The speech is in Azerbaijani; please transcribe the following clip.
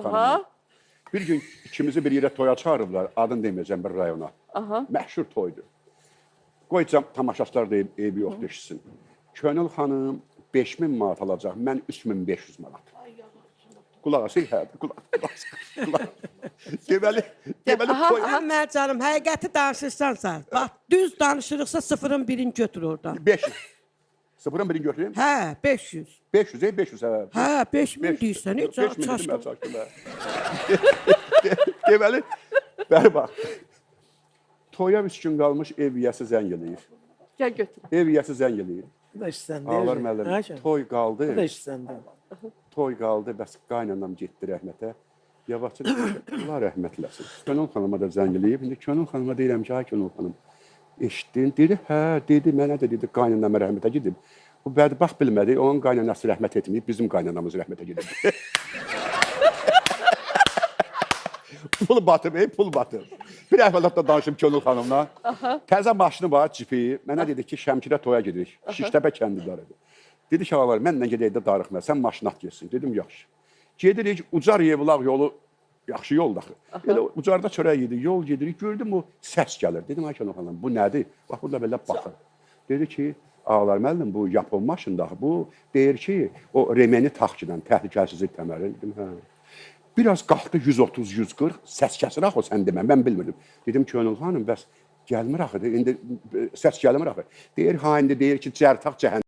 Aha. Bir gün ikimizi bir yerə toya çağırıblar, adını deməyəcəm bir rayona. Aha. Məşhur toydur. Qoyacam tamaşaçılar da eybi yoxdur eşitsin. Könül xanım 5000 manat alacaq, mən 3500 manat. Qulaq asın, hə, qulaq. Deməli toy. Mənim canım, həqiqəti danışırsansa, bax, düz danışırıqsa sıfırın birini götür oradan. 500. Sıfırın birini götüreyim. Hə, 500. 500, 500 hə. Hə, 5000 deyirsən, heç çaşqın. Deməli, bəri bax. Toya 3 gün qalmış ev yiyəsi zəng eləyir. Gəl götür. Ev yiyəsi zəng eləyir. Bu da işsəndə. Ağlar müəllim, toy qaldı. Bu da işsəndə. Toy qaldı, bəs qaynanam getdi rəhmətə. Yavaşca Allah rəhmət eləsin. Könül xanıma da zəng eləyib. İndi Könül xanıma deyirəm ki, ay Könül xanım, eşitdin? Dedi, hə, dedi, mənə də dedi, qaynanama rəhmətə gedib. Bu bədbaxt bilmədi, onun qaynanası rəhmət etməyib, bizim qaynanamız rəhmətə gedib. Pul batır, pul batır. Bir əhvalatda danışım Könül xanımla. Təzə maşını var, cipi. Mənə dedi ki, Şəmkirə toya gedirik. Şiştəpə kəndidarıdır. Dedi ki, ağalar, mənlə gedək də darıxma, sən maşını at getsin. Dedim, yaxşı. Gedirik, Ucar Yevlaq yolu, yaxşı yoldur axı. Elə Ucarda çörək yedik, yol gedirik, gördüm o səs gəlir. Dedim, ay Könül xanım, bu nədir? Bax, burada belə baxır. Dedi ki, ağalar müəllim, bu Yapon maşındır axı. Bu deyir ki, o remeni taxçıdan, təhlükəsizlik təməri. Dedim, hə. Biraz qalxdı 130-140, səs kəsir axı o sən demə, mən bilmirdim. Dedim Könül xanım, bəs gəlmir axı, indi səs gəlmir axı. Deyir, ha, indi deyir ki, cərtaq cəhənnəm.